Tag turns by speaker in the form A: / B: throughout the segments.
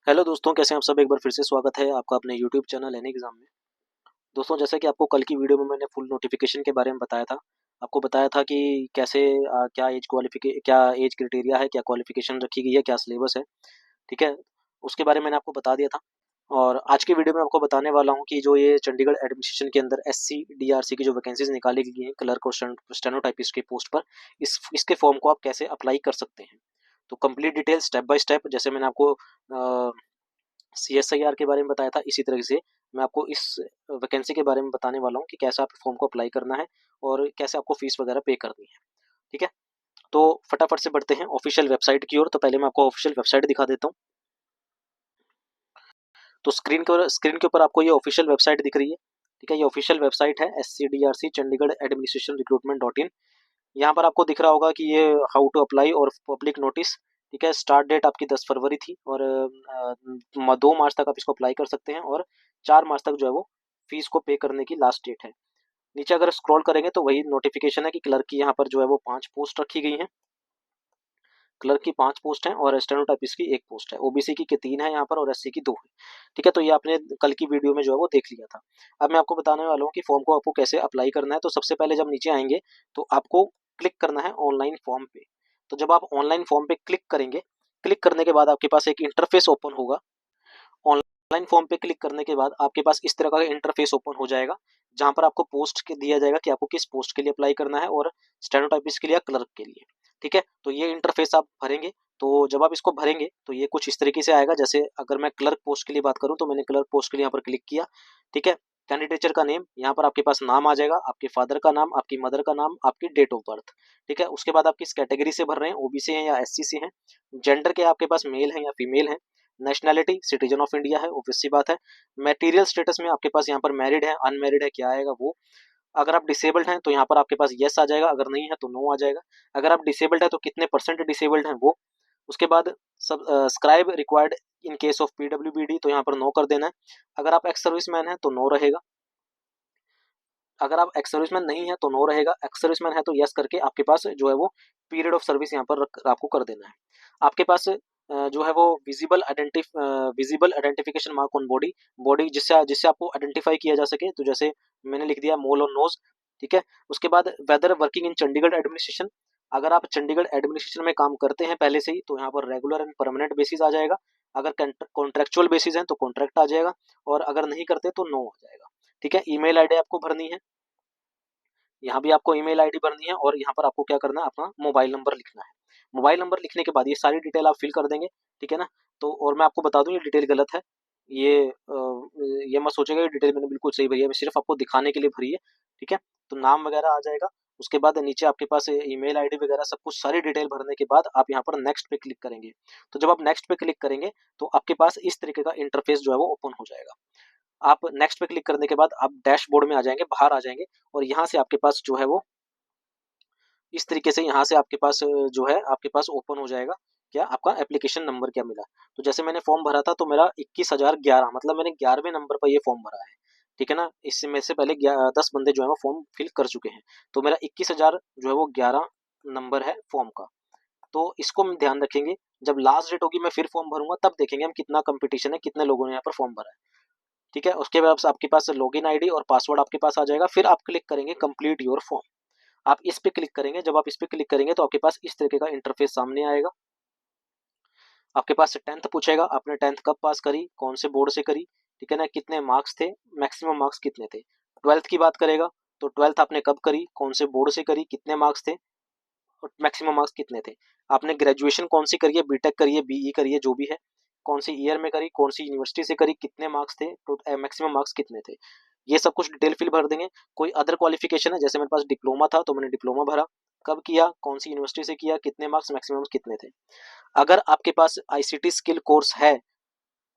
A: Hello दोस्तों, कैसे हैं आप सब। एक बार फिर से स्वागत है आपका अपने यूट्यूब चैनल एन एग्जाम में। दोस्तों, जैसा कि आपको कल की वीडियो में मैंने फुल नोटिफिकेशन के बारे में बताया था। आपको बताया था कि कैसे क्या एज क्राइटेरिया है, क्या क्वालिफिकेशन रखी गई है, क्या सिलेबस है। ठीक है, उसके बारे में मैंने आपको बता दिया था। और आज की वीडियो में आपको बताने वाला हूँ कि जो ये चंडीगढ़ एडमिनिस्ट्रेशन के अंदर SC DRC की जो वैकेंसीज निकाली गई हैं क्लर्क और स्टेनोटाइपिस्ट की पोस्ट पर, इसके फॉर्म को आप कैसे अप्लाई कर सकते हैं। तो complete detail step by step, जैसे मैंने आपको CSIR के बारे में बताया था, इसी तरह से मैं आपको इस वैकेंसी के बारे में बताने वाला हूँ कि कैसे आप फॉर्म को अप्लाई करना है और कैसे आपको फीस वगैरह पे करनी है। ठीक है, तो फटाफट से बढ़ते हैं ऑफिशियल वेबसाइट की ओर। तो पहले मैं आपको ऑफिशियल वेबसाइट दिखा देता हूँ। तो स्क्रीन के ऊपर आपको ये ऑफिशियल वेबसाइट दिख रही है। ठीक है, ये ऑफिशियल वेबसाइट है SCDRC Chandigarh administration recruitment .in। यहाँ पर आपको दिख रहा होगा कि ये हाउ टू अप्लाई और पब्लिक नोटिस। ठीक है, स्टार्ट डेट आपकी 10 फरवरी थी और 2 मार्च तक आप इसको अप्लाई कर सकते हैं और 4 मार्च तक जो है वो फीस को पे करने की लास्ट डेट है। नीचे अगर स्क्रॉल करेंगे तो वही नोटिफिकेशन है कि क्लर्क की यहाँ पर जो है वो 5 पोस्ट रखी गई हैं। क्लर्क की 5 पोस्ट हैं और स्टेनोटाइपिस्ट की 1 पोस्ट है। OBC की 3 है यहाँ पर और SC की 2 है। ठीक है, तो ये आपने कल की वीडियो में जो है वो देख लिया था। अब मैं आपको बताने वाला हूँ कि फॉर्म को आपको कैसे अप्लाई करना है। तो सबसे पहले जब नीचे आएंगे तो आपको क्लिक करना है ऑनलाइन फॉर्म पे। तो जब आप ऑनलाइन फॉर्म पे क्लिक करेंगे, क्लिक करने के बाद आपके पास एक इंटरफेस ओपन होगा। ऑनलाइन फॉर्म पे क्लिक करने के बाद आपके पास इस तरह का इंटरफेस ओपन हो जाएगा, जहां पर आपको पोस्ट के दिया जाएगा कि आपको किस पोस्ट के लिए अप्लाई करना है और स्टेनोटाइपिस्ट के लिए या क्लर्क के लिए। ठीक है, तो ये इंटरफेस आप भरेंगे। तो जब आप इसको भरेंगे तो ये कुछ इस तरीके से आएगा। जैसे अगर मैं क्लर्क पोस्ट के लिए बात करूं तो मैंने क्लर्क पोस्ट के लिए यहाँ पर क्लिक किया। ठीक है, कैंडिडेचर का नेम, यहाँ पर आपके पास नाम आ जाएगा, आपके फादर का नाम, आपकी मदर का नाम, आपकी डेट ऑफ बर्थ। ठीक है, उसके बाद आप किस कैटेगरी से भर रहे हैं, OBC है या SC से हैं। जेंडर के आपके पास मेल है या फीमेल है। नेशनैलिटी सिटीजन ऑफ इंडिया है, ऑब्वियस सी बात है। मटेरियल स्टेटस में आपके पास यहाँ पर मैरिड है, अनमैरिड है, क्या आएगा वो। अगर आप डिसेबल्ड हैं तो यहाँ पर आपके पास यस आ जाएगा, अगर नहीं है तो नो आ जाएगा। अगर आप डिसेबल्ड है तो कितने परसेंट डिसेबल्ड हैं वो। उसके बाद subscribe required in case of PWBD, तो यहाँ पर नो कर देना है। अगर आप एक्स सर्विसमैन है तो नो रहेगा। अगर आप एक्स सर्विसमैन नहीं है तो नो रहेगा। एक्स सर्विसमैन है तो यस करके आपके पास जो है वो पीरियड ऑफ सर्विस यहाँ पर आपको कर देना है। आपके पास जो है वो visible identification mark on body, body जिससे जिससे आपको आइडेंटिफाई किया जा सके। तो जैसे मैंने लिख दिया मोल और नोज। ठीक है, उसके बाद whether working in Chandigarh administration. अगर आप चंडीगढ़ एडमिनिस्ट्रेशन में काम करते हैं पहले से ही तो यहाँ पर रेगुलर एंड परमानेंट बेसिस आ जाएगा। अगर कॉन्ट्रेक्चुअल बेसिस है तो कॉन्ट्रैक्ट आ जाएगा और अगर नहीं करते तो नो आ जाएगा। ठीक है, ईमेल आईडी आपको भरनी है। यहाँ भी आपको ईमेल आईडी भरनी है और यहाँ पर आपको क्या करना है, अपना मोबाइल नंबर लिखना है। मोबाइल नंबर लिखने के बाद ये सारी डिटेल आप फिल कर देंगे। ठीक है ना, तो और मैं आपको बता दूं ये डिटेल गलत है। ये मत सोचेगा ये डिटेल मैंने बिल्कुल सही भरी है, मैं सिर्फ आपको दिखाने के लिए भरी है। ठीक है, तो नाम वगैरह आ जाएगा। उसके बाद नीचे आपके पास ईमेल आईडी वगैरह सब कुछ सारी डिटेल भरने के बाद आप यहाँ पर नेक्स्ट पे क्लिक करेंगे। तो जब आप नेक्स्ट पे क्लिक करेंगे तो आपके पास इस तरीके का इंटरफेस जो है वो ओपन हो जाएगा। आप नेक्स्ट पे क्लिक करने के बाद आप डैशबोर्ड में आ जाएंगे, बाहर आ जाएंगे और यहाँ से आपके पास जो है वो इस तरीके से यहाँ से आपके पास जो है आपके पास ओपन हो जाएगा। क्या आपका एप्लीकेशन नंबर क्या मिला। तो जैसे मैंने फॉर्म भरा था तो मेरा 21,011, मतलब मैंने 11वें नंबर पर ये फॉर्म भरा है। ठीक है ना, इससे मेरे से पहले 10 बंदे जो है वो फॉर्म फिल कर चुके हैं। तो मेरा 21,000 जो है वो 11 नंबर है फॉर्म का। तो इसको हम ध्यान रखेंगे। जब लास्ट डेट होगी मैं फिर फॉर्म भरूंगा, तब देखेंगे हम कितना कंपटीशन है, कितने लोगों ने यहाँ पर फॉर्म भरा है। ठीक है, उसके बाद आपके पास लॉगिन आईडी और पासवर्ड आपके पास आ जाएगा। फिर आप क्लिक करेंगे कंप्लीट योर फॉर्म। आप इस पे क्लिक करेंगे। जब आप इस पे क्लिक करेंगे तो आपके पास इस तरीके का इंटरफेस सामने आएगा। आपके पास 10th पूछेगा, आपने 10th कब पास करी, कौन से बोर्ड से करी। ठीक है ना, कितने मार्क्स थे, मैक्सिमम मार्क्स कितने थे। 12th की बात करेगा तो 12th आपने कब करी, कौन से बोर्ड से करी, कितने मार्क्स थे और मैक्सिमम मार्क्स कितने थे। आपने ग्रेजुएशन कौन सी करी है, बीटेक करी है, BE करी है, जो भी है, कौन सी ईयर में करी, कौन सी यूनिवर्सिटी से करी, कितने मार्क्स थे, तो मैक्सिमम मार्क्स कितने थे। ये सब कुछ डिटेल फिल भर देंगे। कोई अदर क्वालिफिकेशन है, जैसे मेरे पास डिप्लोमा था तो मैंने डिप्लोमा भरा, कब किया, कौन सी यूनिवर्सिटी से किया, कितने मार्क्स, मैक्सिमम कितने थे। अगर आपके पास ICT स्किल कोर्स है,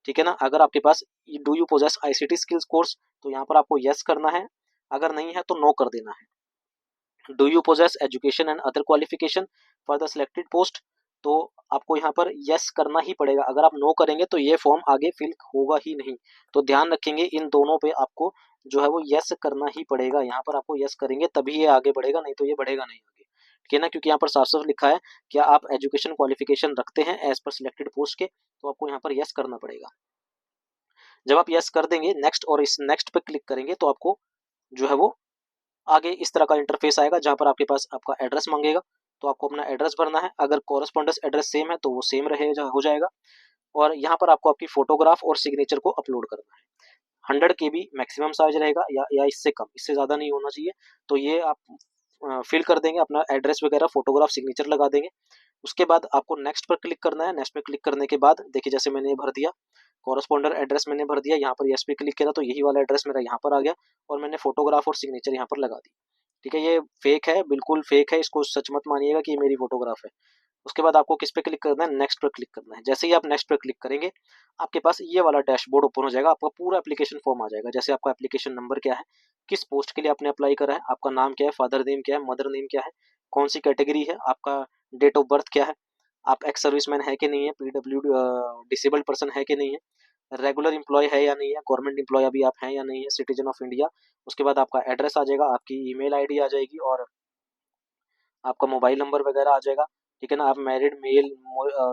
A: ठीक है ना, अगर आपके पास do you possess ICT skills course, तो यहाँ पर आपको यस करना है। अगर नहीं है तो नो कर देना है। Do you poses education and other qualification for the selected post, तो आपको यहाँ पर यस करना ही पड़ेगा। अगर आप नो करेंगे तो ये फॉर्म आगे फिल होगा ही नहीं। तो ध्यान रखेंगे इन दोनों पे आपको जो है वो यस करना ही पड़ेगा। यहाँ पर आपको यस करेंगे तभी ये आगे बढ़ेगा, नहीं तो ये बढ़ेगा नहीं आगे। ठीक है ना, क्योंकि यहाँ पर साफ साफ लिखा है क्या आप एजुकेशन क्वालिफिकेशन रखते हैं एज पर सिलेक्टेड पोस्ट के, तो आपको यहाँ पर यस करना पड़ेगा। जब आप यस कर देंगे नेक्स्ट और इस नेक्स्ट पे क्लिक करेंगे तो आपको जो है वो आगे इस तरह का इंटरफेस आएगा जहां पर आपके पास आपका एड्रेस मांगेगा, तो आपको अपना एड्रेस भरना है। अगर कॉरेस्पॉन्डेंस एड्रेस सेम है तो वो सेम रहेगा, हो जाएगा। और यहाँ पर आपको आपकी फोटोग्राफ और सिग्नेचर को अपलोड करना है। 100 KB मैक्सिमम साइज रहेगा या इससे कम, इससे ज़्यादा नहीं होना चाहिए। तो ये आप फिल कर देंगे, अपना एड्रेस वगैरह फोटोग्राफ सिग्नेचर लगा देंगे। उसके बाद आपको नेक्स्ट पर क्लिक करना है। नेक्स्ट पे क्लिक करने के बाद देखिए जैसे मैंने ये भर दिया, कॉरेस्पॉन्डर एड्रेस मैंने भर दिया, यहाँ पर यस पे क्लिक किया तो यही वाला एड्रेस मेरा यहाँ पर आ गया और मैंने फोटोग्राफ और सिग्नेचर यहाँ पर लगा दी। ठीक है, ये फेक है, बिल्कुल फेक है, इसको सच मत मानिएगा कि ये मेरी फोटोग्राफ है। उसके बाद आपको किस पे क्लिक करना है, नेक्स्ट पे क्लिक करना है। जैसे ही आप नेक्स्ट पे क्लिक करेंगे आपके पास ये वाला डैशबोर्ड ओपन हो जाएगा, आपका पूरा एप्लीकेशन फॉर्म आ जाएगा। जैसे आपका एप्लीकेशन नंबर क्या है, किस पोस्ट के लिए आपने अप्लाई करा है, आपका नाम क्या है, फादर नेम क्या है, मदर नेम क्या है, कौन सी कैटेगरी है, आपका डेट ऑफ बर्थ क्या है, आप एक्स सर्विसमैन है कि नहीं है, पीडब्ल्यू डिसेबल्ड पर्सन है कि नहीं है, रेगुलर एम्प्लॉय है या नहीं है, गवर्नमेंट एम्प्लॉय अभी आप हैं या नहीं है, सिटीजन ऑफ इंडिया। उसके बाद आपका एड्रेस आ जाएगा, आपकी ईमेल आईडी आ जाएगी और आपका मोबाइल नंबर वगैरह आ जाएगा। ठीक है ना, आप मैरिड मेल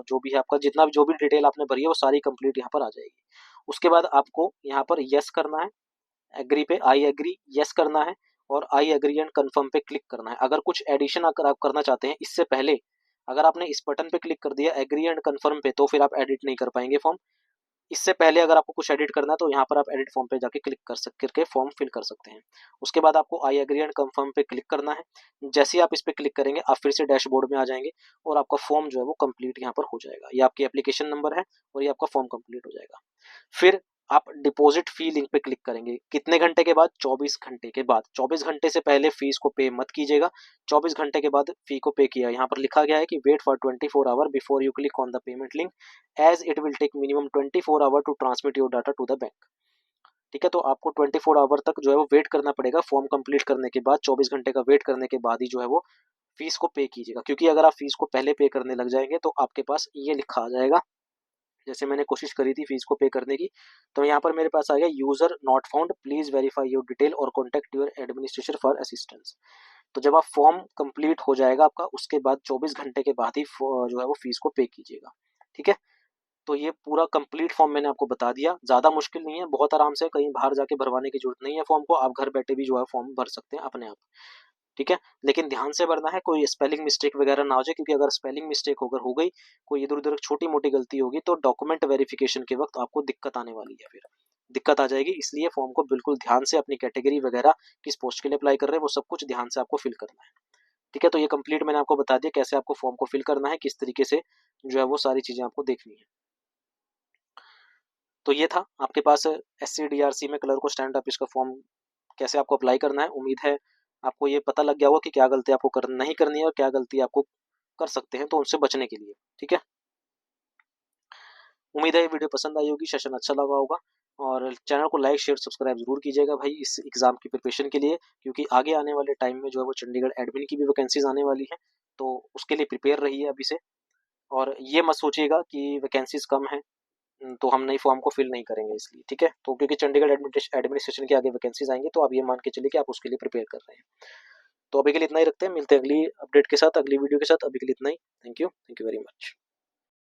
A: जो भी है आपका जितना भी जो भी डिटेल आपने भरी है वो सारी कंप्लीट यहाँ पर आ जाएगी। उसके बाद आपको यहाँ पर यस करना है, एग्री पे आई एग्री यस करना है और आई एग्री एंड कंफर्म पे क्लिक करना है। अगर कुछ एडिशन अगर आप करना चाहते हैं इससे पहले, अगर आपने इस बटन पे क्लिक कर दिया एग्री एंड कंफर्म पे, तो फिर आप एडिट नहीं कर पाएंगे फॉर्म। इससे पहले अगर आपको कुछ एडिट करना है तो यहाँ पर आप एडिट फॉर्म पे जाके क्लिक कर सक करके फॉर्म फिल कर सकते हैं। उसके बाद आपको आई एग्री एंड कंफर्म पे क्लिक करना है। जैसे ही आप इस पे क्लिक करेंगे आप फिर से डैशबोर्ड में आ जाएंगे और आपका फॉर्म जो है वो कंप्लीट यहाँ पर हो जाएगा। ये आपकी एप्लीकेशन नंबर है और ये आपका फॉर्म कंप्लीट हो जाएगा। फिर आप डिपॉजिट फी लिंक पे क्लिक करेंगे। कितने घंटे के बाद, 24 घंटे के बाद। 24 घंटे से पहले फीस को पे मत कीजिएगा, 24 घंटे के बाद फी को पे किया। यहाँ पर लिखा गया है कि wait for 24 hour before you click on the payment link as it will take minimum 24 hour to transmit your data to the bank. ठीक है, तो आपको 24 आवर तक जो है वो वेट करना पड़ेगा। फॉर्म कंप्लीट करने के बाद 24 घंटे का वेट करने के बाद ही जो है वो फीस को पे कीजिएगा, क्योंकि अगर आप फीस को पहले पे करने लग जाएंगे तो आपके पास ये लिखा आ जाएगा। जैसे मैंने कोशिश करी थी फीस को पे करने की, तो यहाँ पर मेरे पास आ गया user not found, please verify your detail और contact your administration for assistance. तो जब आप फॉर्म कंप्लीट हो जाएगा आपका, उसके बाद 24 घंटे के बाद ही जो है वो फीस को पे कीजिएगा। ठीक है, तो ये पूरा कंप्लीट फॉर्म मैंने आपको बता दिया। ज़्यादा मुश्किल नहीं है, बहुत आराम से, कहीं बाहर जाके भरवाने की जरूरत नहीं है फॉर्म को, आप घर बैठे भी जो है फॉर्म भर सकते हैं अपने आप। ठीक है, लेकिन ध्यान से भरना है, कोई स्पेलिंग मिस्टेक वगैरह ना हो जाए, क्योंकि अगर स्पेलिंग मिस्टेक अगर हो गई, कोई इधर उधर छोटी मोटी गलती होगी तो डॉक्यूमेंट वेरिफिकेशन के वक्त आपको दिक्कत आने वाली है, फिर दिक्कत आ जाएगी। इसलिए फॉर्म को बिल्कुल ध्यान से, अपनी कैटेगरी वगैरह किस पोस्ट के लिए अप्लाई कर रहे हैं वो सब कुछ ध्यान से आपको फिल करना है। ठीक है, तो ये कंप्लीट मैंने आपको बता दिया कैसे आपको फॉर्म को फिल करना है, किस तरीके से जो है वो सारी चीज़ें आपको देखनी है। तो ये था आपके पास SC/DRC में क्लर्क को स्टैंड अप इसका फॉर्म कैसे आपको अप्लाई करना है। उम्मीद है आपको ये पता लग गया होगा कि क्या गलती आपको नहीं करनी है और क्या गलती आपको कर सकते हैं, तो उनसे बचने के लिए। ठीक है, उम्मीद है ये वीडियो पसंद आई होगी, सेशन अच्छा लगा होगा और चैनल को लाइक शेयर सब्सक्राइब जरूर कीजिएगा भाई इस एग्जाम की प्रिपरेशन के लिए, क्योंकि आगे आने वाले टाइम में जो है वो चंडीगढ़ एडमिन की भी वैकेंसीज आने वाली है, तो उसके लिए प्रिपेयर रहिए अभी से। और ये मत सोचिएगा कि वैकेंसीज कम है तो हम नई फॉर्म को फिल नहीं करेंगे इसलिए। ठीक है, तो क्योंकि चंडीगढ़ एडमिनिस्ट्रेशन के आगे वैकेंसीज आएंगे तो आप ये मान के चलिए कि आप उसके लिए प्रिपेयर कर रहे हैं। तो अभी के लिए इतना ही रखते हैं, मिलते हैं अगली अपडेट के साथ, अगली वीडियो के साथ। अभी के लिए इतना ही। Thank you very much.